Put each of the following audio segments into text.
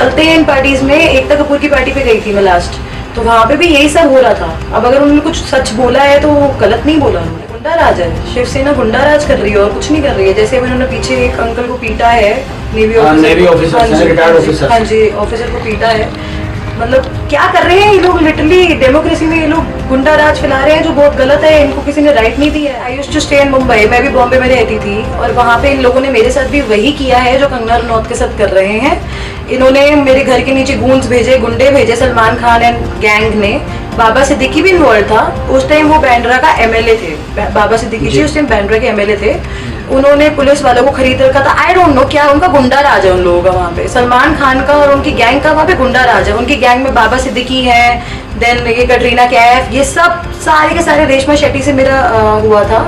चलते हैं इन पार्टीज में। एकता कपूर की पार्टी पे गई थी मैं लास्ट, तो वहाँ पे भी यही सब हो रहा था। अब अगर उन्होंने कुछ सच बोला है तो गलत नहीं बोला उन्होंने। गुंडा राज है, शिवसेना गुंडा राज कर रही है और कुछ नहीं कर रही है। जैसे उन्होंने पीछे एक अंकल को पीटा है, नेवी ऑफिसर, रिटायर्ड ऑफिसर, हाँ जी, ऑफिसर को पीटा है। मतलब क्या कर रहे हैं ये लोग? लिटरली डेमोक्रेसी में ये लोग गुंडा राज फैला रहे हैं, जो बहुत गलत है। इनको किसी ने राइट नहीं दिया है। I used to stay in Mumbai, मैं भी बॉम्बे में रहती थी, और वहाँ पे इन लोगों ने मेरे साथ भी वही किया है जो कंगना रनौत के साथ कर रहे हैं। इन्होंने मेरे घर के नीचे गूंज भेजे, गुंडे भेजे, सलमान खान एंड गैंग ने। बाबा सिद्दीकी भी इन्वॉल्व था उस टाइम, वो बांद्रा का एमएलए थे। बाबा सिद्दीकी जी उस टाइम बांद्रा के एमएलए थे। उन्होंने पुलिस वालों को खरीद रखा था। आई डोंट नो क्या उनका गुंडा राज है उन लोगों का वहाँ पे। सलमान खान का और उनकी गैंग का वहाँ पे गुंडा राज है। उनकी गैंग में बाबा सिद्दीकी है, देन ये कटरीना कैफ, ये सब सारे के सारे। रेशमा शेट्टी से मेरा हुआ था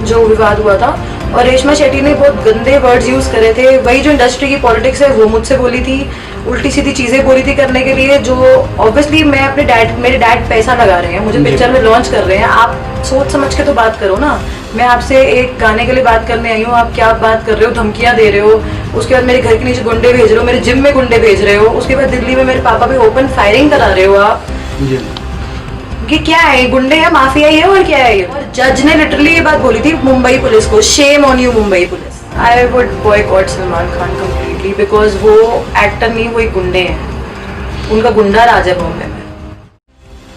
जो विवाद हुआ था, और रेशमा शेट्टी ने बहुत गंदे वर्ड्स यूज करे थे। वही जो इंडस्ट्री की पॉलिटिक्स है वो मुझसे बोली थी, उल्टी सीधी चीजें बोली थी करने के लिए, जो ऑब्वियसली मैं अपने मेरे डैड पैसा लगा रहे हैं, मुझे पिक्चर में लॉन्च कर रहे हैं। आप सोच समझ के तो बात करो ना। मैं आपसे एक गाने के लिए बात करने आई हूँ, आप क्या बात कर रहे हो? धमकियां दे रहे हो। उसके बाद मेरे घर के नीचे गुंडे भेज रहे हो, मेरे जिम में गुंडे भेज रहे हो। उसके बाद दिल्ली में मेरे पापा पे ओपन फायरिंग करा रहे हो आप। ये क्या है? गुंडे है, माफिया ही है, और क्या है ये? और जज ने लिटरली ये बात बोली थी मुंबई पुलिस को, shame on you Mumbai police. I would boycott Salman Khan completely, because वो एक्टर नहीं, वो एक गुंडे हैं। उनका गुंडा राज है बॉम्बे में।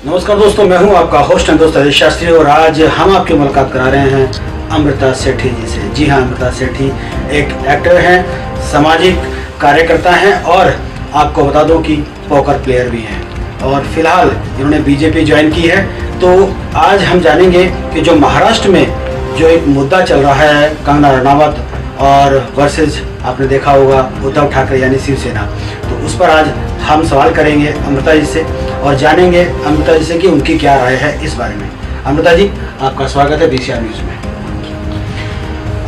नमस्कार दोस्तों, मैं हूं आपका होस्ट एंड दोस्त अजय शास्त्री, और आज हम आपकी मुलाकात करा रहे हैं अमृता सेठी जी से। जी हाँ, अमृता सेठी एक एक्टर हैं, सामाजिक कार्यकर्ता हैं, और आपको बता दूं कि पोकर प्लेयर भी हैं, और फिलहाल इन्होंने बीजेपी ज्वाइन की है। तो आज हम जानेंगे कि जो महाराष्ट्र में जो एक मुद्दा चल रहा है, कंगना रनावत और वर्सेस आपने देखा होगा उद्धव ठाकरे यानी शिवसेना, तो उस पर आज हम सवाल करेंगे अमृता जी से, और जानेंगे अमृता जी से कि उनकी क्या राय है इस बारे में। अमृता जी, आपका स्वागत है बीसीआर न्यूज में।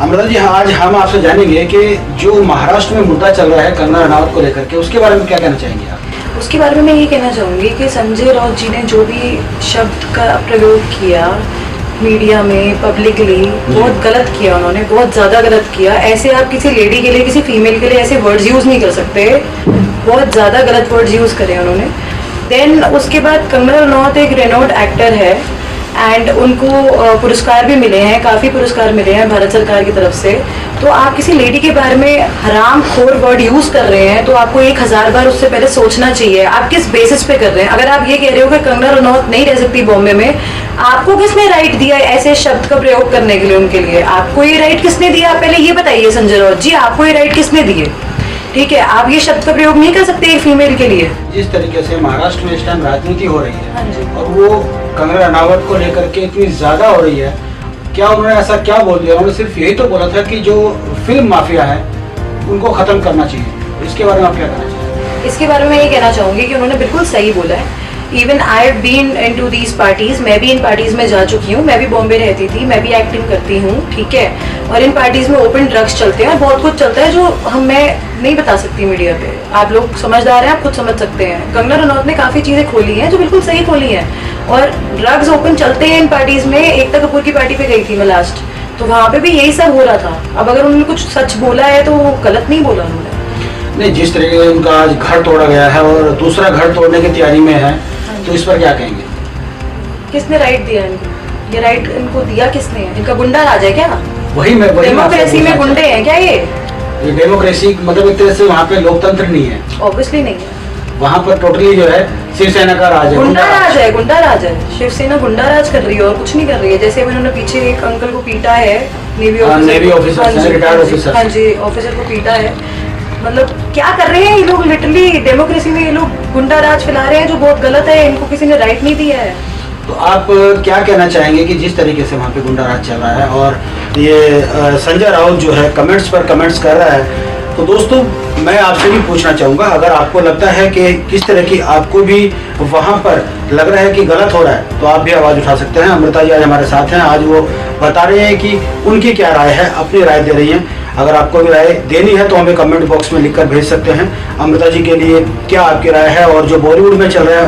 अमृता जी, आज हम आपसे जानेंगे कि जो महाराष्ट्र में मुद्दा चल रहा है कंगना रनावत को लेकर के, उसके बारे में क्या कहना चाहेंगे आप? उसके बारे में मैं ये कहना चाहूँगी कि संजय राउत जी ने जो भी शब्द का प्रयोग किया मीडिया में पब्लिकली, बहुत गलत किया उन्होंने, बहुत ज़्यादा गलत किया। ऐसे आप किसी लेडी के लिए, किसी फीमेल के लिए ऐसे वर्ड्स यूज़ नहीं कर सकते। बहुत ज़्यादा गलत वर्ड्स यूज़ करे उन्होंने। देन उसके बाद कंगना रनौत एक रेनोड एक्टर है, एंड उनको पुरस्कार भी मिले हैं, काफ़ी पुरस्कार मिले हैं भारत सरकार की तरफ से। तो आप किसी लेडी के बारे में हराम खोर वर्ड यूज़ कर रहे हैं, तो आपको 1000 बार उससे पहले सोचना चाहिए आप किस बेसिस पे कर रहे हैं। अगर आप ये कह रहे हो कि कंगना रनौत नहीं रह सकती बॉम्बे में, आपको किसने राइट दिया ऐसे शब्द का प्रयोग करने के लिए उनके लिए? आपको ये राइट किसने दिया? आप पहले ये बताइए संजय राउत जी, आपको ये राइट किसने दिए? ठीक है, आप ये शब्द का प्रयोग नहीं कर सकते एक फीमेल के लिए। जिस तरीके से महाराष्ट्र में इस टाइम राजनीति हो रही है, हाँ जी, और वो कंगना रनावत को लेकर के इतनी ज्यादा हो रही है, क्या उन्होंने ऐसा क्या बोल दिया? उन्होंने सिर्फ यही तो बोला था कि जो फिल्म माफिया है उनको खत्म करना चाहिए। इसके बारे में आप क्या कहना चाहिए? इसके बारे में ये कहना चाहूंगी कि उन्होंने बिल्कुल सही बोला है। Even I have been into these parties, मैं भी इन पार्टीज में जा चुकी हूँ। मैं भी बॉम्बे रहती थी, मैं भी एक्टिंग करती हूँ, ठीक है। और इन पार्टीज में ओपन ड्रग्स चलते हैं, बहुत कुछ चलता है जो मैं नहीं बता सकती मीडिया पे। आप लोग समझदार हैं, आप खुद समझ सकते हैं। कंगना रनौत ने काफी चीजें खोली हैं जो बिल्कुल सही खोली हैं, और ड्रग्स ओपन चलते हैं इन पार्टीज में। एकता कपूर की पार्टी पे गई थी मैं लास्ट, तो वहाँ पे भी यही सब हो रहा था। अब अगर उन्होंने कुछ सच बोला है तो गलत नहीं बोला उन्होंने। नहीं, जिस तरीके से उनका आज घर तोड़ा गया है और दूसरा घर तोड़ने की तैयारी में है, तो इस पर क्या कहेंगे? किसने राइट दिया इनको? ये राइट इनको दिया किसने? इनका गुंडा राज है क्या? वही डेमोक्रेसी में गुंडे हैं क्या ये डेमोक्रेसी मतलब एक तरह से वहाँ पे लोकतंत्र नहीं है। ऑब्वियसली नहीं है। वहाँ पर टोटली जो है शिवसेना का राज है, गुंडा राज है, गुंडा राज है। शिवसेना गुंडा राज कर रही है और कुछ नहीं कर रही है। जैसे उन्होंने पीछे एक अंकल को पीटा है, नेवी ऑफिसर, रिटायर्ड ऑफिसर, हाँ जी, ऑफिसर को पीटा है। मतलब क्या कर रहे हैं ये लोग? लिटरली डेमोक्रेसी में ये लोग गुंडा राज फैला रहे हैं, जो बहुत गलत है। इनको किसी ने राइट नहीं दिया है। तो आप क्या कहना चाहेंगे कि जिस तरीके से वहाँ पे गुंडा राज चल रहा है, और ये संजय राउत जो है कमेंट्स पर कमेंट्स कर रहा है, तो दोस्तों मैं आपसे भी पूछना चाहूँगा, अगर आपको लगता है कि किस तरह की आपको भी वहाँ पर लग रहा है कि गलत हो रहा है, तो आप भी आवाज़ उठा सकते हैं। अमृता जी आज हमारे साथ हैं, आज वो बता रहे हैं कि उनकी क्या राय है, अपनी राय दे रही हैं। अगर आपको भी राय देनी है तो हमें कमेंट बॉक्स में लिखकर भेज सकते हैं। अमृता जी के लिए क्या आपकी राय है, और जो बॉलीवुड में चल रहा है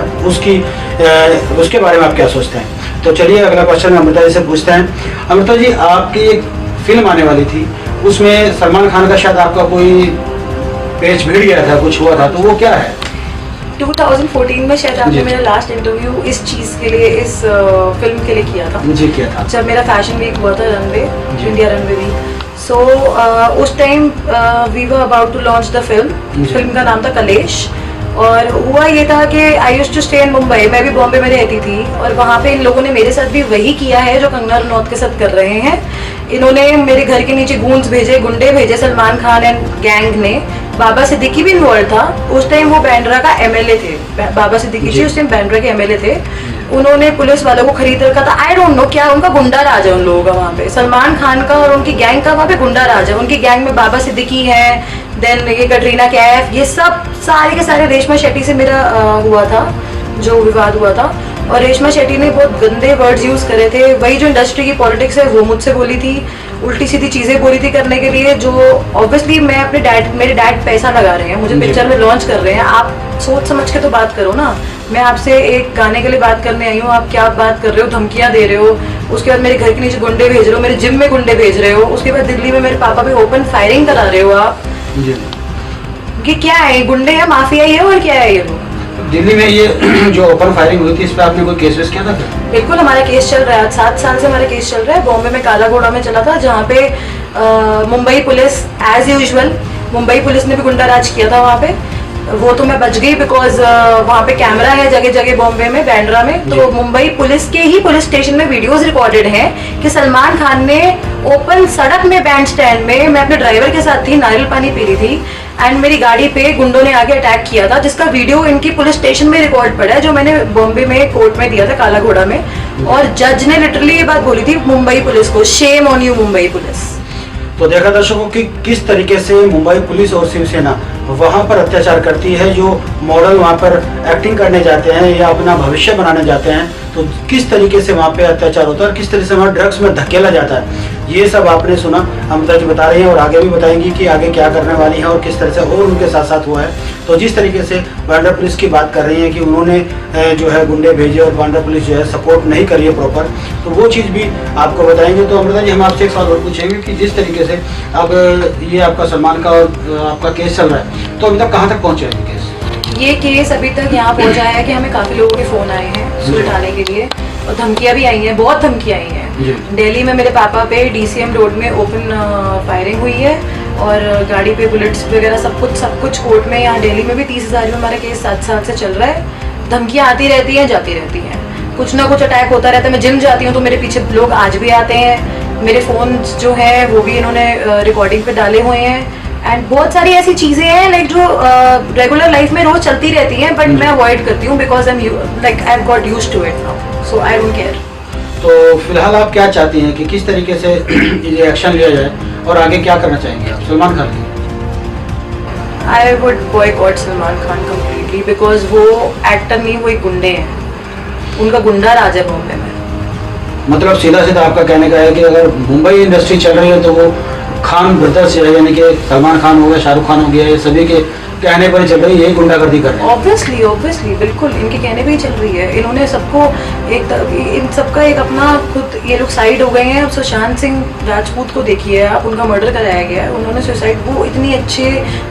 उसके बारे में आप क्या सोचते हैं? तो चलिए अगला क्वेश्चन अमृता जी से पूछते हैं। अमृता जी, आपकी एक फिल्म आने वाली थी, उसमें सलमान खान का शायद आपका कोई पेज भिड़ गया था, कुछ हुआ था, तो वो क्या है? 2014 में शायद जी। आपने मेरा लास्ट इंटरव्यू इस चीज़ के लिए, इस फिल्म के लिए किया था। जी किया था। जब मेरा फैशन वीक हुआ था, रनवे, जी। India runway week. सो उस time we were about to launch the film. जी। फिल्म का नाम था कलेश। और हुआ ये था कि I used to stay in Mumbai, मैं भी बॉम्बे में रहती थी, और वहाँ पे इन लोगों ने मेरे साथ भी वही किया है जो कंगना रनौत के साथ कर रहे हैं। इन्होंने मेरे घर के नीचे गूंज भेजे, गुंडे भेजे, सलमान खान एंड गैंग ने। बाबा सिद्दीकी भी इन्वॉल्व था। उस टाइम वो बांद्रा का एमएलए थे, बाबा सिद्दीकी जी उस टाइम बांद्रा के एमएलए थे। उन्होंने पुलिस वालों को खरीद रखा था। आई डोंट नो क्या उनका गुंडा राज है उन लोगों का वहाँ पे, सलमान खान का और उनकी गैंग का वहाँ पे गुंडा राज है। उनकी गैंग में बाबा सिद्दीकी है, देन ये कटरीना कैफ, ये सब सारे के सारे। रेशमा शेट्टी से मेरा हुआ था जो विवाद हुआ था, और रेशमा शेट्टी ने बहुत गंदे वर्ड्स यूज करे थे। वही जो इंडस्ट्री की पॉलिटिक्स है वो मुझसे बोली थी, उल्टी सीधी चीजें बोली थी करने के लिए, जो ऑब्वियसली मैं अपने मेरे डैड पैसा लगा रहे हैं, मुझे पिक्चर में लॉन्च कर रहे हैं। आप सोच समझ के तो बात करो ना। मैं आपसे एक गाने के लिए बात करने आई हूँ, आप क्या बात कर रहे हो, धमकियां दे रहे हो। उसके बाद मेरे घर के नीचे गुंडे भेज रहे हो, मेरे जिम में गुंडे भेज रहे हो। उसके बाद दिल्ली में मेरे पापा पे ओपन फायरिंग करा रहे हो आप। जी। ये क्या है, गुंडे हैं, माफिया ही है, और क्या है ये लोग? दिल्ली में ये जो ओपन फायरिंग हुई थी, इस पे आपने कोई केस वेस किया था क्या? बिल्कुल, हमारा केस चल रहा है, 7 साल से हमारा केस चल रहा है। बॉम्बे में काला घोड़ा में चला था, जहाँ पे Mumbai police as usual, Mumbai police ने भी गुंडा राज किया था वहाँ पे। वो तो मैं बच गई बिकॉज वहाँ पे कैमरा है जगह जगह बॉम्बे में, बांद्रा में। तो मुंबई पुलिस के ही पुलिस स्टेशन में वीडियोस रिकॉर्डेड हैं कि सलमान खान ने ओपन सड़क में, बैंड स्टैंड में, मैं अपने ड्राइवर के साथ थी, नारियल पानी पी रही थी, एंड मेरी गाड़ी पे गुंडों ने आके अटैक किया था, जिसका वीडियो इनकी पुलिस स्टेशन में रिकॉर्ड पड़ा है, जो मैंने बॉम्बे में कोर्ट में दिया था, काला घोड़ा में। और जज ने लिटरली ये बात बोली थी मुंबई पुलिस को, shame on you Mumbai police. तो देखा दर्शकों कि किस तरीके से मुंबई पुलिस और शिवसेना वहां पर अत्याचार करती है। जो मॉडल वहां पर एक्टिंग करने जाते हैं या अपना भविष्य बनाने जाते हैं, तो किस तरीके से वहां पे अत्याचार होता है और किस तरीके से वहां ड्रग्स में धकेला जाता है, ये सब आपने सुना। अमृता जी बता रही हैं और आगे भी बताएंगी कि आगे क्या करने वाली है और किस तरह से और उनके साथ साथ हुआ है। तो जिस तरीके से बांद्रा पुलिस की बात कर रही है कि उन्होंने जो है गुंडे भेजे और बांद्रा पुलिस जो है सपोर्ट नहीं करी है प्रॉपर, तो वो चीज़ भी आपको बताएंगे। तो अमृता जी, हम आपसे एक सवाल और पूछेंगे कि जिस तरीके से अब ये आपका सलमान का और आपका केस चल रहा है, तो अभी तक कहाँ तक पहुँचे है केस? ये केस अभी तक यहाँ पहुँचा है कि हमें काफी लोगों के फोन आए हैं सुलझाने के लिए, और धमकियां भी आई हैं, बहुत धमकियां आई हैं। दिल्ली में मेरे पापा पे DCM रोड में ओपन फायरिंग हुई है, और गाड़ी पे बुलेट्स वगैरह सब कुछ कोर्ट में। यहाँ दिल्ली में भी 30,000 में हमारा केस 7 साल से चल रहा है। धमकियां आती रहती हैं, जाती रहती हैं, कुछ ना कुछ अटैक होता रहता है। मैं जिम जाती हूँ तो मेरे पीछे लोग आज भी आते हैं। मेरे फोन जो है वो भी इन्होंने रिकॉर्डिंग पे डाले हुए हैं, एंड बहुत सारी ऐसी चीजें हैं लाइक जो रेगुलर लाइफ में रोज चलती रहती हैं, बट मैं अवॉइड करती हूँ because I have got used to it now, so I don't care. तो फिलहाल आप क्या चाहती हैं कि किस तरीके से ये एक्शन लिया जाए और आगे क्या करना चाहेंगे आप सलमान खान की? I would boycott Salman Khan completely, because वो एक्टर नहीं, वो एक गुंडे हैं, उनका गुंडा राज है बॉम्बे में। मतलब सीधा सीधा आपका कहने का है कि अगर मुंबई इंडस्ट्री चल रही है तो वो खान ब्रदर्स यानी कि सलमान खान हो गया, शाहरुख खान हो गया, ये सभी के कहने पर ही चल रही है, यही गुंडागर्दी कर रहे हैं। ऑब्वियसली बिल्कुल इनके कहने पे ही चल रही है। इन्होंने सबको इन सबका एक अपना खुद, ये लोग साइड हो गए हैं। अब सुशांत सिंह राजपूत को देखिए आप, उनका मर्डर कराया गया है, उन्होंने सुसाइड, वो इतनी अच्छी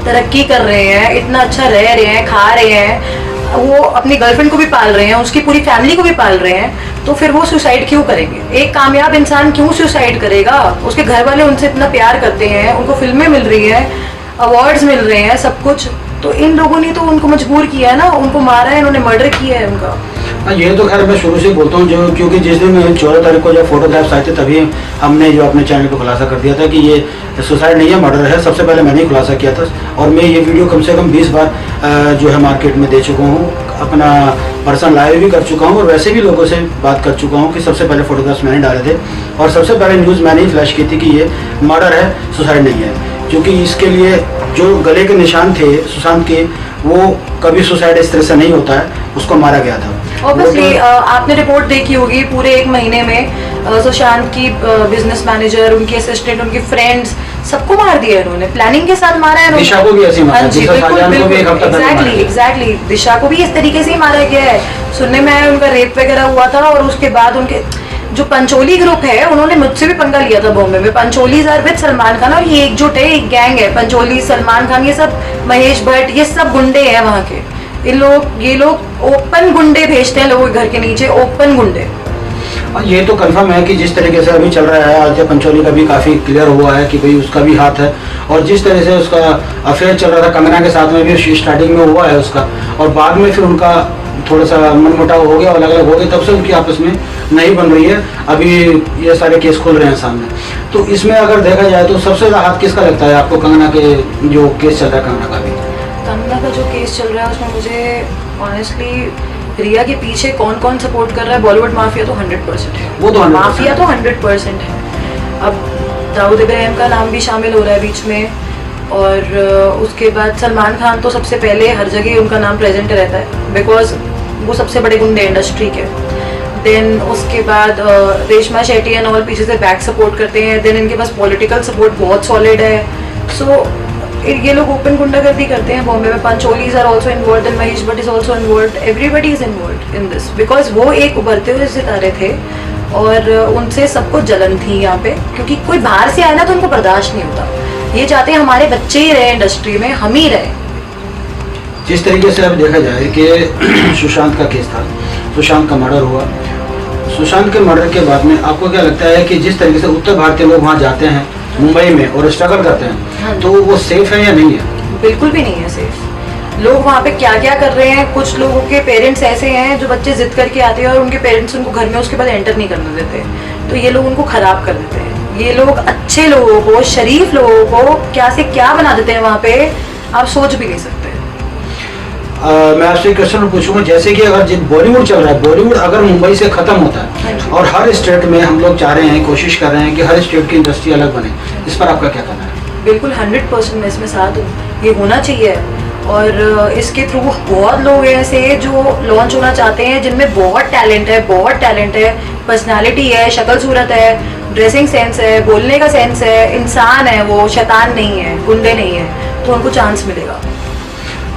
तरक्की कर रहे हैं, इतना अच्छा रह रहे हैं, खा रहे हैं, वो अपनी गर्लफ्रेंड को भी पाल रहे हैं, उसकी पूरी फैमिली को भी पाल रहे हैं, तो फिर वो सुसाइड क्यों करेंगे? एक कामयाब इंसान क्यों सुसाइड करेगा? उसके घर वाले उनसे इतना प्यार करते हैं, उनको फिल्में मिल रही हैं, अवार्ड्स मिल रहे हैं, सब कुछ। तो इन लोगों ने तो उनको मजबूर किया है ना, उनको मारा है, उन्होंने मर्डर किया है उनका। ये तो खैर मैं शुरू से बोलता हूँ, जो क्योंकि जिस दिन 14 तारीख को जब फोटोग्राफ्स आए थे तभी हमने जो अपने चैनल पे खुलासा कर दिया था कि ये सुसाइड नहीं है, मर्डर है। सबसे पहले मैंने ही खुलासा किया था, और मैं ये वीडियो कम से कम 20 बार जो है मार्केट में दे चुका हूँ, अपना पर्सन लाइव भी कर चुका हूँ, और वैसे भी लोगों से बात कर चुका हूँ कि सबसे पहले फोटोग्राफ्स मैंने डाले थे और सबसे पहले न्यूज़ मैंने ही फ्लैश की थी कि ये मर्डर है, सुसाइड नहीं है। क्योंकि इसके लिए जो गले के निशान थे सुशांत के, वो कभी सुसाइड इस तरह से नहीं होता है, उसको मारा गया था। ऑब्वियसली आपने रिपोर्ट देखी होगी, पूरे 1 महीने में सुशांत की बिजनेस मैनेजर, उनके असिस्टेंट, उनके फ्रेंड्स, सबको मार दिया इन्होंने, प्लानिंग के साथ मारा है इन्होंने। दिशा को भी ऐसे मारा, हाँ जी, दिशा सालियान को भी एक हफ्ता पहले मारा। एग्जैक्टली दिशा को भी इस तरीके से ही मारा गया है। सुनने में आया उनका रेप वगैरह हुआ था, और उसके बाद उनके जो पंचोली ग्रुप है उन्होंने मुझसे भी पंगा लिया था बॉम्बे में। पंचोलीज आर विद सलमान खान, और ये एकजुट है, एक गैंग है। पंचोली, सलमान खान, ये सब, महेश भट्ट, ये सब गुंडे हैं वहाँ के। ये लोग ओपन गुंडे भेजते हैं लोगों के घर के नीचे, ओपन गुंडे। ये तो कंफर्म है कि जिस तरीके से अभी चल रहा है, आदित्य पंचोली का भी काफी क्लियर हुआ है कि भाई उसका भी हाथ है, और जिस तरह से उसका अफेयर चल रहा था कंगना के साथ में भी स्टार्टिंग में हुआ है उसका, और बाद में फिर उनका थोड़ा सा मनमुटाव हो गया, अलग अलग हो गए, तब से उनकी आपस में नहीं बन रही है। अभी ये सारे केस खुल रहे हैं सामने, तो इसमें अगर देखा जाए तो सबसे ज्यादा हाथ किसका लगता है आपको? कंगना के जो केस चल रहा है, कंगना का जो केस चल रहा है उसमें मुझे ऑनेस्टली रिया के पीछे कौन कौन सपोर्ट कर रहा है, बॉलीवुड माफिया तो 100% है, वो तो 100% माफिया तो 100% है। अब दाऊद इब्राहिम का नाम भी शामिल हो रहा है बीच में, और उसके बाद सलमान खान तो सबसे पहले हर जगह उनका नाम प्रेजेंट रहता है, बिकॉज वो सबसे बड़े गुंडे इंडस्ट्री के। देन उसके बाद रेशमा शेट्टी एंड ऑल पीछे से बैक सपोर्ट करते हैं। देन इनके पास पॉलिटिकल सपोर्ट बहुत सॉलिड है। सो ये लोग ओपन गुंडागर्दी करते हैं बॉम्बे में। Pancholis are also involve, and Mahesh Bhatt is also involve, everybody is involve in this, because वो एक उभरते हुए सितारे थे और उनसे सबको जलन थी यहाँ पे, क्योंकि कोई बाहर से आया ना तो उनको बर्दाश्त नहीं होता। ये चाहते हैं हमारे बच्चे ही रहे इंडस्ट्री में, हम ही रहे। जिस तरीके से अब देखा जाए कि सुशांत का केस था, सुशांत का मर्डर हुआ, सुशांत के मर्डर के बाद में आपको क्या लगता है कि जिस तरीके से उत्तर भारतीय लोग वहाँ जाते हैं मुंबई में और स्ट्रगल करते हैं, हाँ, तो वो सेफ है या नहीं है? बिल्कुल भी नहीं है सेफ। लोग वहाँ पे क्या क्या कर रहे हैं, कुछ लोगों के पेरेंट्स ऐसे हैं जो बच्चे जिद करके आते हैं और उनके पेरेंट्स उनको घर में उसके बाद एंटर नहीं करने देते, तो ये लोग उनको खराब कर देते हैं। ये लोग अच्छे लोगों को, शरीफ लोगों को क्या से क्या बना देते हैं वहाँ पे, आप सोच भी नहीं सकते। मैं आपसे एक क्वेश्चन पूछूंगा, जैसे कि अगर बॉलीवुड चल रहा है, बॉलीवुड अगर मुंबई से खत्म होता है और हर स्टेट में हम लोग चाह रहे हैं, कोशिश कर रहे हैं कि हर स्टेट की इंडस्ट्री अलग बने, इस पर आपका क्या कहना है? बिल्कुल 100% मैं इसमें साथ हूँ, ये होना चाहिए। और इसके थ्रू बहुत लोग ऐसे जो लॉन्च होना चाहते हैं, जिनमें बहुत टैलेंट है, पर्सनालिटी है, शक्ल सूरत है, ड्रेसिंग सेंस है, बोलने का सेंस है, इंसान है, वो शैतान नहीं है, गुंडे नहीं है, तो उनको चांस मिलेगा।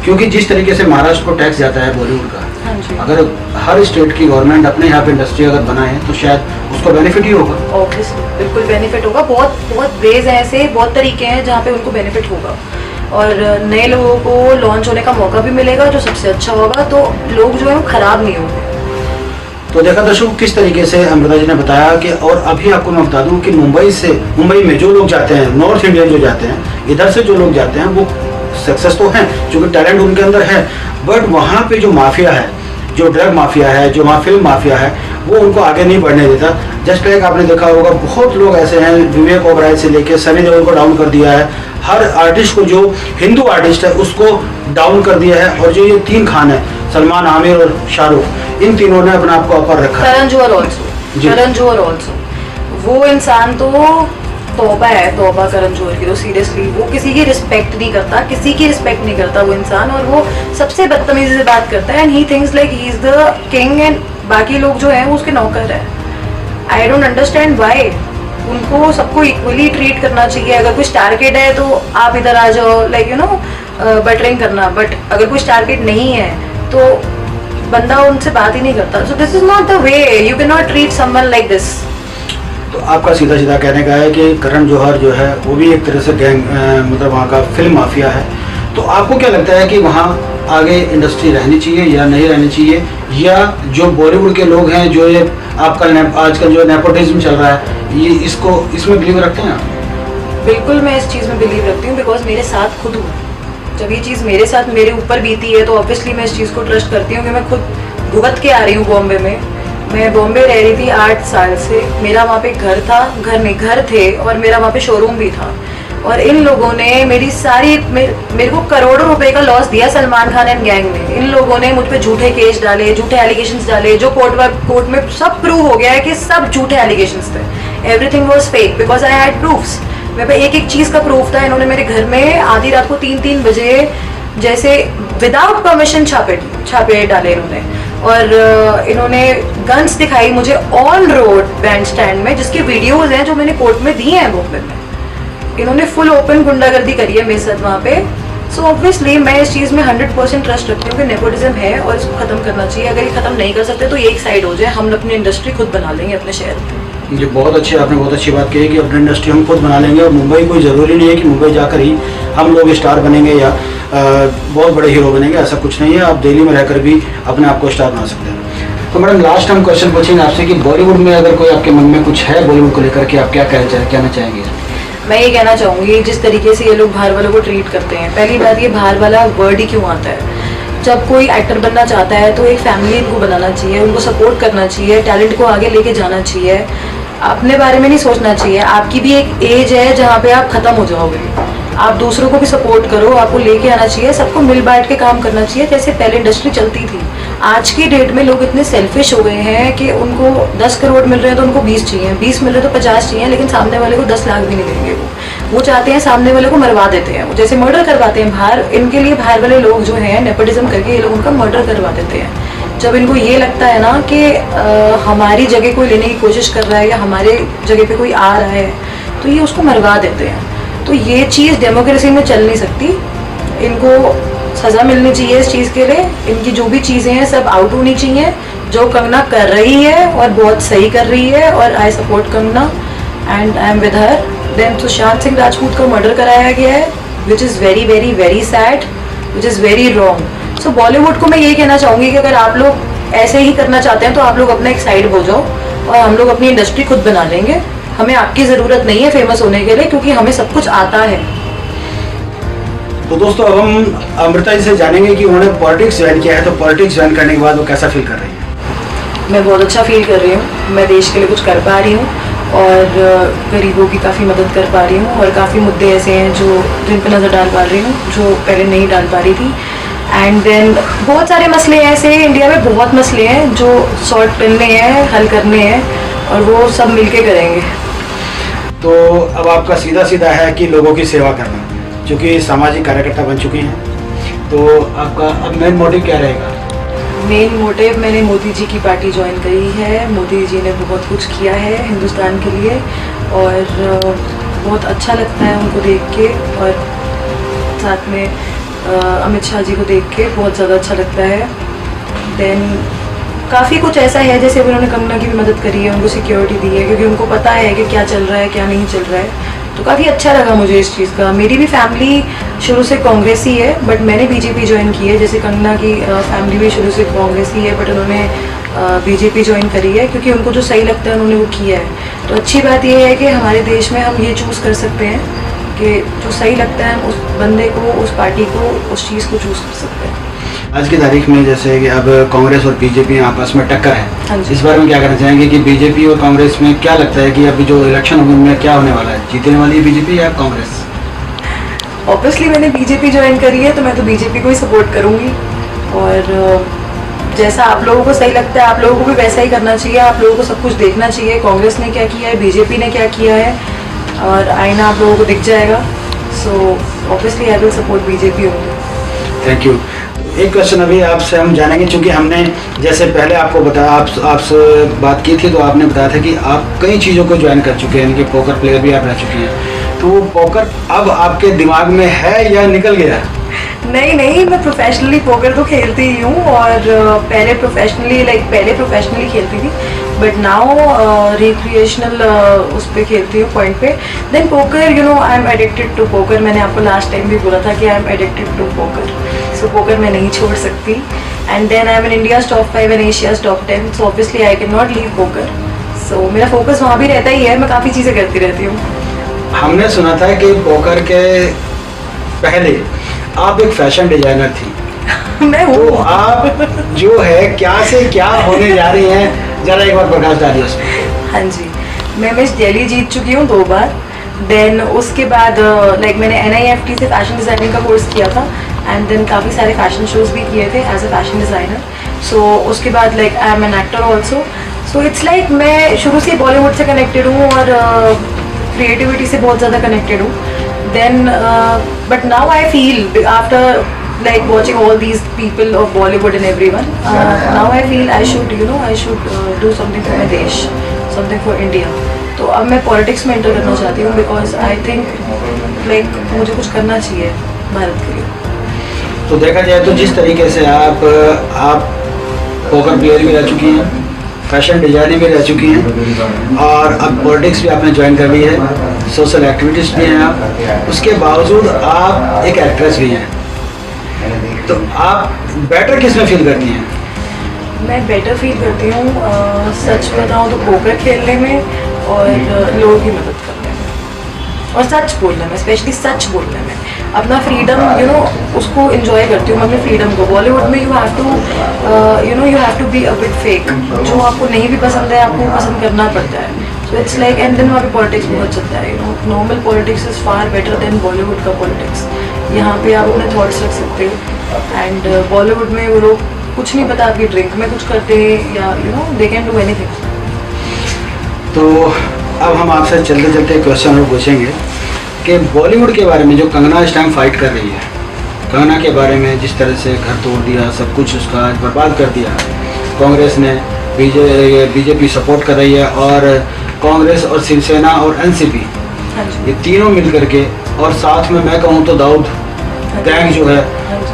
क्योंकि जिस तरीके से महाराष्ट्र को टैक्स जाता है बॉलीवुड का, हाँ जी, अगर हर स्टेट की गवर्नमेंट अपने यहाँ पे इंडस्ट्री अगर बनाए तो शायद उसको बेनिफिट ही होगा। ऑब्वियसली बिल्कुल बेनिफिट होगा। बहुत वेज हैं ऐसे, बहुत तरीके हैं जहाँ पे उनको बेनिफिट होगा, और नए लोगों को लॉन्च होने का मौका भी मिलेगा, जो सबसे अच्छा होगा, तो लोग जो है वो खराब नहीं होंगे। तो देखा दर्शकों किस तरीके से अमृता जी ने बताया कि, और अभी आपको मैं बता दूं कि मुंबई में जो लोग जाते हैं, नॉर्थ इंडियन जो जाते हैं, इधर से जो लोग जाते हैं वो सक्सेस तो हैं, क्योंकि टैलेंट उनके अंदर है, बट वहाँ पे जो माफिया है, जो ड्रग माफिया है, जो वहाँ फिल्म माफिया है, वो उनको आगे नहीं बढ़ने देता। जस्ट लाइक आपने देखा होगा बहुत लोग ऐसे हैं, विवेक ओबराय से लेके सनी देओल को डाउन कर दिया है, हर आर्टिस्ट को, जो हिंदू आर्टिस्ट है उसको डाउन कर दिया है, और जो ये तीन खान है, सलमान, आमिर और शाहरुख, इन तीनों ने अपने आप को ऊपर रखा है। करण जौहर ऑल्सो वो इंसान तो तौबा है, तौबा करण जौहर की तो सीरियसली वो किसी की रिस्पेक्ट नहीं करता, वो इंसान, और वो सबसे बदतमीजी से बात करता है, and he thinks like he is the king, and बाकी लोग जो हैं वो उसके नौकर है। I don't understand why. उनको सबको इक्वली ट्रीट करना चाहिए। अगर कोई स्टार किड है तो आप इधर आ जाओ, लाइक यू नो बटरिंग करना, बट अगर कोई स्टार किड नहीं है तो बंदा उनसे बात ही नहीं करता। So this is not the way, you can not treat someone like this. तो आपका सीधा सीधा कहने का है कि करण जौहर जो है वो भी एक तरह से गैंग, मतलब वहाँ का फिल्म माफिया है। तो आपको क्या लगता है कि वहाँ आगे इंडस्ट्री रहनी चाहिए या नहीं रहनी चाहिए, या जो बॉलीवुड के लोग हैं, जो ये आपका आजकल जो नेपोटिज्म चल रहा है, ये इसमें बिलीव रखते हैं आप? बिल्कुल मैं इस चीज़ में बिलीव रखती हूँ, बिकॉज मेरे साथ खुद हुआ। जब ये चीज़ मेरे ऊपर बीती है तो ऑब्वियसली मैं इस चीज़ को ट्रस्ट करती हूँ कि मैं खुद भुगत के आ रही हूँ बॉम्बे में। मैं बॉम्बे रह रही थी 8 साल से, मेरा वहाँ पे घर थे, और मेरा वहाँ पे शोरूम भी था, और इन लोगों ने मेरे को करोड़ों रुपए का लॉस दिया, सलमान खान एंड गैंग ने। इन लोगों ने मुझ पे झूठे केस डाले, झूठे एलिगेशंस डाले, जो कोर्ट में सब प्रूव हो गया है कि सब झूठे एलिगेशंस थे। Everything was fake because I had proofs. मेरे पे एक चीज का प्रूफ था। इन्होंने मेरे घर में आधी रात को 3-3 बजे जैसे विदाउट परमिशन छापे डाले इन्होंने, और इन्होंने गन्स दिखाई मुझे ऑन रोड बैंड स्टैंड में, जिसकी वीडियोज हैं जो मैंने कोर्ट में दी हैं बॉम्बे में। इन्होंने फुल ओपन गुंडागर्दी करी है मेरे साथ वहाँ पे, सो ऑब्वियसली मैं इस चीज़ में 100% ट्रस्ट रखती हूँ कि नेपोटिज्म है और इसको ख़त्म करना चाहिए। अगर ये ख़त्म नहीं कर सकते तो ये एक साइड हो जाए, हम अपनी इंडस्ट्री खुद बना लेंगे अपने शहर में। ये बहुत अच्छी, आपने बहुत अच्छी बात कही कि अपनी इंडस्ट्री हम खुद बना लेंगे और मुंबई कोई ज़रूरी नहीं है कि मुंबई जाकर ही हम लोग स्टार बनेंगे या बहुत बड़े हीरो बनेंगे, ऐसा कुछ नहीं है। आप दिल्ली में रहकर भी अपने आप को स्टार बना सकते हैं। तो मैडम लास्ट हम क्वेश्चन पूछेंगे आपसे कि बॉलीवुड में अगर कोई आपके मन में कुछ है बॉलीवुड को लेकर के, आप क्या कहना चाहेंगे? मैं ये कहना चाहूँगी जिस तरीके से ये लोग बाहर वालों को ट्रीट करते हैं, पहली बात ये बाहर वाला वर्ड ही क्यों आता है? जब कोई एक्टर बनना चाहता है तो एक फैमिली इनको बनाना चाहिए, उनको सपोर्ट करना चाहिए, टैलेंट को आगे लेके जाना चाहिए, अपने बारे में नहीं सोचना चाहिए। आपकी भी एक एज है जहाँ पे आप ख़त्म हो जाओगे, आप दूसरों को भी सपोर्ट करो, आपको लेके आना चाहिए, सबको मिल बांट के काम करना चाहिए जैसे पहले इंडस्ट्री चलती थी। आज की डेट में लोग इतने सेल्फिश हो गए हैं कि उनको 10 करोड़ मिल रहे हैं तो उनको 20 चाहिए, 20 मिल रहे हैं तो 50 चाहिए, लेकिन सामने वाले को 10 लाख भी नहीं देंगे। वो चाहते हैं सामने वाले को मरवा देते हैं, जैसे मर्डर करवाते हैं बाहर। इनके लिए बाहर वाले लोग जो हैं नेपोटिज्म करके ये लोग उनका मर्डर करवा देते हैं। जब इनको ये लगता है ना कि हमारी जगह कोई लेने की कोशिश कर रहा है या हमारे जगह पे कोई आ रहा है तो ये उसको मरवा देते हैं। तो ये चीज़ डेमोक्रेसी में चल नहीं सकती, इनको सज़ा मिलनी चाहिए इस चीज़ के लिए। इनकी जो भी चीज़ें हैं सब आउट होनी चाहिए। जो कंगना कर रही है और बहुत सही कर रही है और I support Kangana and I am with her. Then Sushant Singh Rajput का मर्डर कराया गया है which is very very very sad, which is very wrong. So Bollywood को मैं ये कहना चाहूँगी कि अगर आप लोग ऐसे ही करना चाहते हैं तो आप लोग अपना एक साइड हो जाओ और हम लोग अपनी इंडस्ट्री खुद बना लेंगे। हमें आपकी ज़रूरत नहीं है फेमस होने के लिए, क्योंकि हमें सब कुछ आता है। तो दोस्तों अब हम अमृता जी से जानेंगे कि उन्होंने पॉलिटिक्स ज्वाइन किया है, तो पॉलिटिक्स ज्वाइन करने के बाद वो कैसा फील कर रही है? मैं बहुत अच्छा फील कर रही हूँ, मैं देश के लिए कुछ कर पा रही हूँ और गरीबों की काफ़ी मदद कर पा रही हूँ और काफ़ी मुद्दे ऐसे हैं जिन पर नज़र डाल पा रही हूँ जो पहले नहीं डाल पा रही थी। एंड देन बहुत सारे मसले ऐसे इंडिया में, बहुत मसले हैं जो सॉल्व करने हैं, हल करने हैं और वो सब मिलके करेंगे। तो अब आपका सीधा सीधा है कि लोगों की सेवा करना, क्योंकि सामाजिक कार्यकर्ता बन चुकी हैं, तो आपका अब मेन मोटिव क्या रहेगा? मेन मोटिव, मैंने मोदी जी की पार्टी ज्वाइन करी है। मोदी जी ने बहुत कुछ किया है हिंदुस्तान के लिए और बहुत अच्छा लगता है उनको देख के, और साथ में अमित शाह जी को देख के बहुत ज़्यादा अच्छा लगता है। देन काफ़ी कुछ ऐसा है जैसे उन्होंने कंगना की भी मदद करी है, उनको सिक्योरिटी दी है क्योंकि उनको पता है कि क्या चल रहा है क्या नहीं चल रहा है। तो काफ़ी अच्छा लगा मुझे इस चीज़ का। मेरी भी फैमिली शुरू से कांग्रेस ही है, बट मैंने बीजेपी ज्वाइन की है। जैसे कंगना की फैमिली भी शुरू से कांग्रेस ही है, बट उन्होंने बीजेपी ज्वाइन करी है क्योंकि उनको जो सही लगता है उन्होंने वो किया है। तो अच्छी बात यह है कि हमारे देश में हम ये चूज़ कर सकते हैं कि जो सही लगता है उस बंदे को, उस पार्टी को, उस चीज़ को चूज़ कर सकते हैं। आज की तारीख में जैसे कि अब कांग्रेस और बीजेपी आपस में टक्कर है, हाँ जी। इस बारे में क्या कहना चाहेंगे कि बीजेपी और कांग्रेस में क्या लगता है कि अभी जो इलेक्शन होने में क्या होने वाला है, जीतने वाली है बीजेपी या कांग्रेस? ऑब्वियसली मैंने बीजेपी ज्वाइन करी है तो मैं तो बीजेपी को ही सपोर्ट करूँगी और जैसा आप लोगों को सही लगता है आप लोगों को भी वैसा ही करना चाहिए। आप लोगों को सब कुछ देखना चाहिए, कांग्रेस ने क्या किया है, बीजेपी ने क्या किया है, और आईना आप लोगों को दिख जाएगा। So obviously I will support BJP होंगे। Thank you. एक क्वेश्चन अभी आपसे हम जानेंगे, क्योंकि हमने जैसे पहले आपको बताया, आपसे बात की थी तो आपने बताया था कि आप कई चीज़ों को ज्वाइन कर चुके हैं, यानी कि पोकर प्लेयर भी आप रह चुकी हैं। तो वो पोकर अब आपके दिमाग में है या निकल गया? नहीं, मैं प्रोफेशनली पोकर तो खेलती ही हूँ और पहले प्रोफेशनली खेलती थी, बट नाउ रिक्रिएशनल उस पर खेलती हूँ, पॉइंट पे। Then poker, you know, I am addicted to poker. मैंने आपको लास्ट टाइम भी बोला था कि I am addicted to poker, so poker मैं नहीं छोड़ सकती। And then I am in India's top 5 and Asia's top 10, so obviously I can not leave poker. So मेरा फोकस वहाँ भी रहता ही है, मैं काफ़ी चीज़ें करती रहती हूँ। हमने सुना था कि पोकर के पहले आप एक फैशन डिजाइनर थी। मैं तो हूँ। आप जो है क्या से क्या होने जा रही हैं, जरा एक बार प्रकाश डालिए उस पर। हाँ जी, मैं मिस दिल्ली जीत चुकी हूँ 2 बार। देन उसके बाद मैंने NIFT से फैशन डिज़ाइनिंग का कोर्स किया था एंड देन काफ़ी सारे फैशन शोज़ भी किए थे एज अ फैशन डिज़ाइनर। सो उसके बाद I am an actor also. So it's मैं शुरू से बॉलीवुड से कनेक्टेड हूँ और क्रिएटिविटी से बहुत ज़्यादा कनेक्टेड हूँ। Then but now I feel after watching all these people of Bollywood and everyone, now I feel I should do something for my देश, something for India. तो अब मैं पॉलिटिक्स में एंटर करना चाहती हूँ बिकॉज आई थिंक मुझे कुछ करना चाहिए भारत के लिए। तो देखा जाए तो जिस तरीके से आप पोकर प्लेयर भी रह चुकी हैं, फैशन डिजाइनर भी रह चुकी हैं और अब पॉलिटिक्स भी आपने ज्वाइन कर ली है, सोशल एक्टिविटीज भी हैं आप, उसके बावजूद आप एक एक्ट्रेस भी हैं, तो आप बेटर किस में फील करती हैं? मैं बेटर फील करती हूँ सच बताऊँ तो पोकर खेलने में और लोगों की मदद करने में और सच बोलने में, स्पेशली सच बोलने में। अपना फ्रीडम उसको एंजॉय करती हूँ मैं, अपने फ्रीडम को। बॉलीवुड में you have to be a bit fake, जो आपको नहीं भी पसंद है आपको पसंद करना पड़ता है। So it's like, and then वहाँ पे पॉलिटिक्स बहुत चलता है, normal politics is far better than Bollywood का पॉलिटिक्स। यहाँ पे आप अपने थॉट्स रख सकते हो एंड बॉलीवुड में वो लोग कुछ नहीं पता आपकी ड्रिंक में कुछ करते हैं या दे कैन डू एनीथिंग। तो अब हम आपसे चलते चलते क्वेश्चन और पूछेंगे कि बॉलीवुड के बारे में जो कंगना इस टाइम फाइट कर रही है, कंगना के बारे में जिस तरह से घर तोड़ दिया, सब कुछ उसका बर्बाद कर दिया, कांग्रेस ने बीजेपी सपोर्ट कर रही है और कांग्रेस और शिवसेना और एनसीपी ये तीनों मिल करके, और साथ में मैं कहूँ तो दाऊद गैंग जो है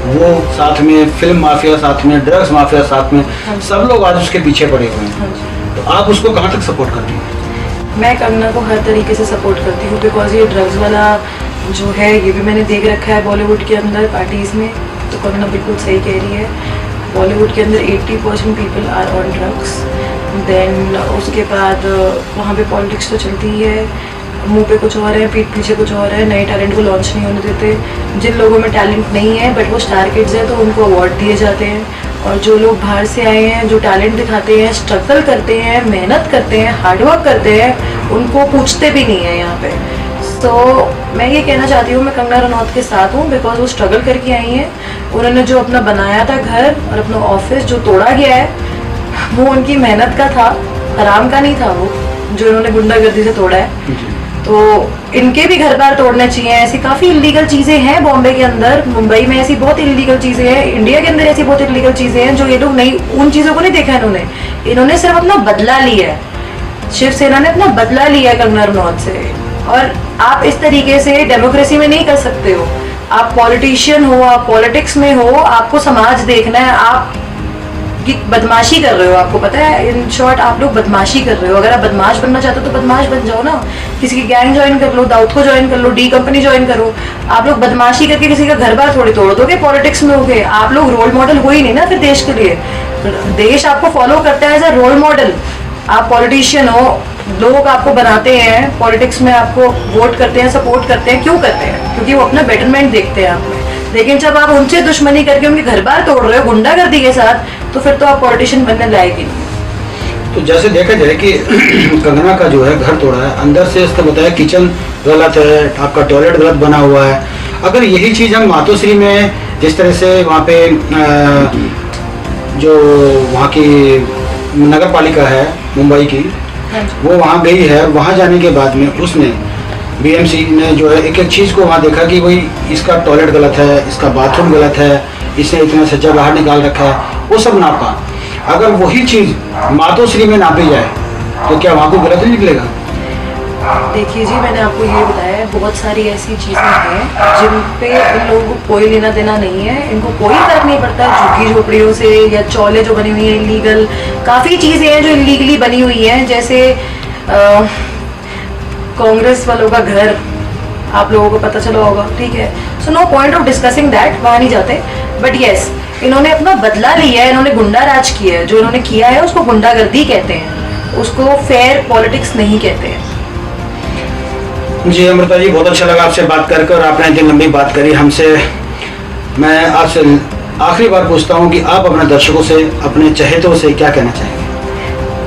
वो साथ में, फिल्म माफिया साथ में, ड्रग्स माफिया साथ में, सब लोग आज उसके पीछे पड़े हुए हैं। तो आप उसको कहाँ तक सपोर्ट करती हैं? मैं कंगना को हर तरीके से सपोर्ट करती हूँ, बिकॉज ये ड्रग्स वाला जो है ये भी मैंने देख रखा है बॉलीवुड के अंदर पार्टीज़ में। तो कंगना बिल्कुल सही कह रही है, बॉलीवुड के अंदर 80% people are on drugs. Then उसके बाद वहाँ पे पॉलिटिक्स तो चलती ही है, मुंह पे कुछ और है, पीठ पीछे कुछ और है, नए टैलेंट को लॉन्च नहीं होने देते। जिन लोगों में टैलेंट नहीं है बट वो स्टार किड्स है तो उनको अवार्ड दिए जाते हैं, और जो लोग बाहर से आए हैं जो टैलेंट दिखाते हैं, स्ट्रगल करते हैं, मेहनत करते हैं, हार्डवर्क करते हैं, उनको पूछते भी नहीं है यहाँ पे। तो मैं ये कहना चाहती हूँ, मैं कंगना रनौत के साथ हूँ, बिकॉज वो स्ट्रगल करके आई हैं। उन्होंने जो अपना बनाया था घर और अपना ऑफिस जो तोड़ा गया है वो उनकी मेहनत का था, आराम का नहीं था वो, जो इन्होंने गुंडागर्दी से तोड़ा है। तो इनके भी घर बार तोड़ने चाहिए। ऐसी काफ़ी इलीगल चीज़ें हैं बॉम्बे के अंदर, मुंबई में ऐसी बहुत इलीगल चीज़ें हैं, इंडिया के अंदर ऐसी बहुत इलीगल चीज़ें हैं जो ये लोग नहीं, उन चीज़ों को नहीं देखा इन्होंने सिर्फ अपना बदला लिया है। शिवसेना ने अपना बदला लिया है कंगना रनौत से, और आप इस तरीके से डेमोक्रेसी में नहीं कर सकते हो। आप पॉलिटिशियन हो, आप पॉलिटिक्स में हो, आपको समाज देखना है। आप बदमाशी कर रहे हो, आपको पता है, इन शॉर्ट आप लोग बदमाशी कर रहे हो। अगर आप बदमाश बनना चाहते हो तो बदमाश बन जाओ ना, किसी की गैंग ज्वाइन कर लो, दाऊद को ज्वाइन कर लो, डी कंपनी ज्वाइन करो। आप लोग बदमाशी करके किसी का घर बार थोड़ी तोड़ दोगे पॉलिटिक्स में होगे। आप लोग रोल मॉडल हो ही नहीं ना फिर देश के लिए। देश आपको फॉलो करता है एज अ रोल मॉडल। आप पॉलिटिशियन हो, लोग आपको बनाते हैं, पॉलिटिक्स में आपको वोट करते हैं, सपोर्ट करते हैं। क्यों करते हैं? क्योंकि वो अपना बेटरमेंट देखते हैं आप में। लेकिन जब आप उनसे दुश्मनी करके उनके घर बार तोड़ रहे हो गुंडागर्दी के साथ, तो फिर तो आप पॉलिटिशियन बनने लायक ही नहीं। तो जैसे देखा जाए कि कंगना का जो है घर तोड़ा है, अंदर से इसका बताया किचन गलत है, आपका टॉयलेट गलत बना हुआ है। अगर यही चीज़ हम मातोश्री में जिस तरह से वहाँ पे जो वहाँ की नगर पालिका है मुंबई की, वो वहाँ गई है, वहाँ जाने के बाद में उसने बीएमसी ने जो है एक एक चीज़ को वहाँ देखा कि भाई इसका टॉयलेट गलत है, इसका बाथरूम गलत है, इसने इतना सज्जा बाहर निकाल रखा है, वो सब नापा। अगर वही चीज़ मातोश्री में नापी जाए तो क्या वहाँ को गलत नहीं निकलेगा? देखिए जी, मैंने आपको ये बताया है, बहुत सारी ऐसी चीज़ें हैं जिन पे इन लोगों को कोई लेना देना नहीं है, इनको कोई फर्क नहीं पड़ता। झुग्गी झोपड़ियों से या चौले जो बनी हुई है इलीगल, काफ़ी चीज़ें हैं जो इलीगली बनी हुई हैं, जैसे कांग्रेस वालों का घर आप लोगों को पता चला होगा, ठीक है। So no point of discussing that, वहाँ नहीं जाते। बट येस, इन्होंने अपना बदला लिया है, इन्होंने गुंडा राज किया है। जो इन्होंने किया है उसको गुंडागर्दी कहते हैं, उसको फेयर पॉलिटिक्स नहीं कहते हैं। जी अमृता जी, बहुत अच्छा लगा आपसे बात करके, और आपने इतनी लंबी बात करी हमसे। मैं आपसे आखिरी बार पूछता हूँ कि आप अपने दर्शकों से, अपने चहेतों से क्या कहना चाहेंगे?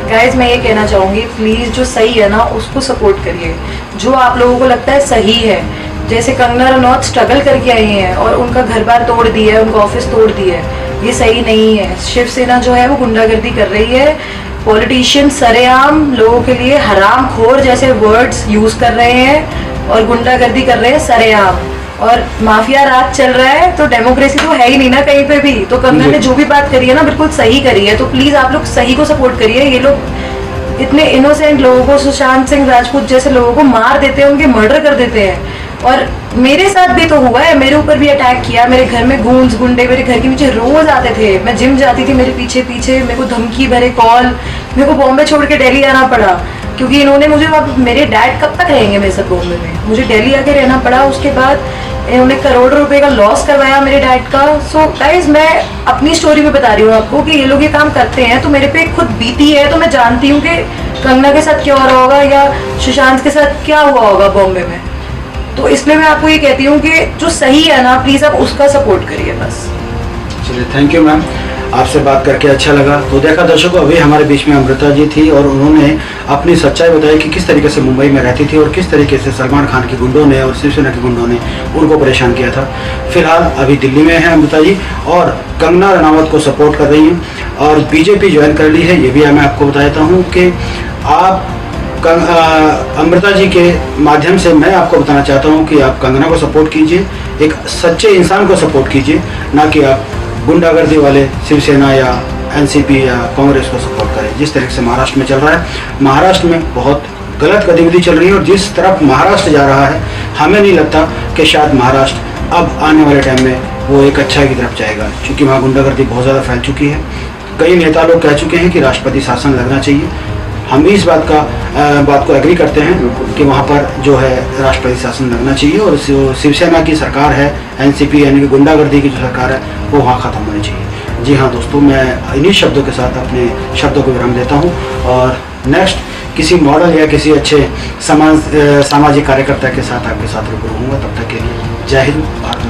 गाइज, मैं ये कहना चाहूँगी, प्लीज़ जो सही है ना उसको सपोर्ट करिए। जो आप लोगों को लगता है सही है, जैसे कंगना रनौत स्ट्रगल करके आई हैं और उनका घर बार तोड़ दिया है, उनका ऑफिस तोड़ दिया है, ये सही नहीं है। शिवसेना जो है वो गुंडागर्दी कर रही है, पॉलिटिशियन सरेआम लोगों के लिए हराम खोर जैसे वर्ड्स यूज कर रहे हैं और गुंडागर्दी कर रहे हैं सरेआम, और माफिया राज चल रहा है। तो डेमोक्रेसी तो है ही नहीं ना कहीं पे भी। तो कंगना ने जो भी बात करी है ना बिल्कुल सही करी है। तो प्लीज आप लोग सही को सपोर्ट करिए। ये लोग इतने इनोसेंट लोगों को, सुशांत सिंह राजपूत जैसे लोगों को मार देते हैं, उनके मर्डर कर देते हैं, और मेरे साथ भी तो हुआ है, मेरे ऊपर भी अटैक किया, मेरे घर में गूंज गुंडे मेरे घर के पीछे रोज आते थे, मैं जिम जाती थी मेरे पीछे पीछे, मेरे को धमकी भरे कॉल, मेरे को बॉम्बे छोड़ के दिल्ली आना पड़ा क्योंकि इन्होंने मुझे, अब मेरे डैड कब तक रहेंगे मेरे साथ बॉम्बे में, मुझे दिल्ली आके रहना पड़ा। उसके बाद इन्होंने करोड़ रुपए का लॉस करवाया मेरे डैड का। सो गाइज मैं अपनी स्टोरी में बता रही हूँ आपको कि ये लोग ये काम करते हैं, तो मेरे पे खुद बीती है, तो मैं जानती हूँ कि कंगना के साथ क्या हो रहा होगा या सुशांत के साथ क्या हुआ होगा बॉम्बे में। तो इसलिए मैं आपको ये कहती हूँ कि जो सही है ना, प्लीज आप उसका सपोर्ट करिए बस। चलिए, थैंक यू मैम, आपसे बात करके अच्छा लगा। तो देखा दर्शकों, अभी हमारे बीच में अमृता जी थी और उन्होंने अपनी सच्चाई बताई कि किस तरीके से मुंबई में रहती थी और किस तरीके से सलमान खान के गुंडों ने और शिवसेना के गुंडों ने उनको परेशान किया था। फिलहाल अभी दिल्ली में है अमृता जी और कंगना रनावत को सपोर्ट कर रही हैं और बीजेपी ज्वाइन कर ली है। ये भी मैं आपको बताता हूँ कि आप अमृता जी के माध्यम से मैं आपको बताना चाहता हूँ कि आप कंगना को सपोर्ट कीजिए, एक सच्चे इंसान को सपोर्ट कीजिए, ना कि आप गुंडागर्दी वाले शिवसेना या एनसीपी या कांग्रेस को सपोर्ट करें। जिस तरीके से महाराष्ट्र में चल रहा है, महाराष्ट्र में बहुत गलत गतिविधि चल रही है और जिस तरफ महाराष्ट्र जा रहा है, हमें नहीं लगता कि शायद महाराष्ट्र अब आने वाले टाइम में वो एक अच्छाई की तरफ जाएगा, क्योंकि वहाँ गुंडागर्दी बहुत ज़्यादा फैल चुकी है। कई नेता लोग कह चुके हैं कि राष्ट्रपति शासन लगना चाहिए। हम भी इस बात को एग्री करते हैं कि वहाँ पर जो है राष्ट्रपति शासन लगना चाहिए और शिवसेना की सरकार है, एनसीपी यानी कि गुंडागर्दी की जो सरकार है, वो वहाँ ख़त्म होनी चाहिए। जी हाँ दोस्तों, मैं इन्हीं शब्दों के साथ अपने शब्दों को विराम देता हूँ और नेक्स्ट किसी मॉडल या किसी अच्छे सामाजिक कार्यकर्ता के साथ आपके साथ रूबरू होऊंगा। तब तक के लिए जय हिंद, भारत।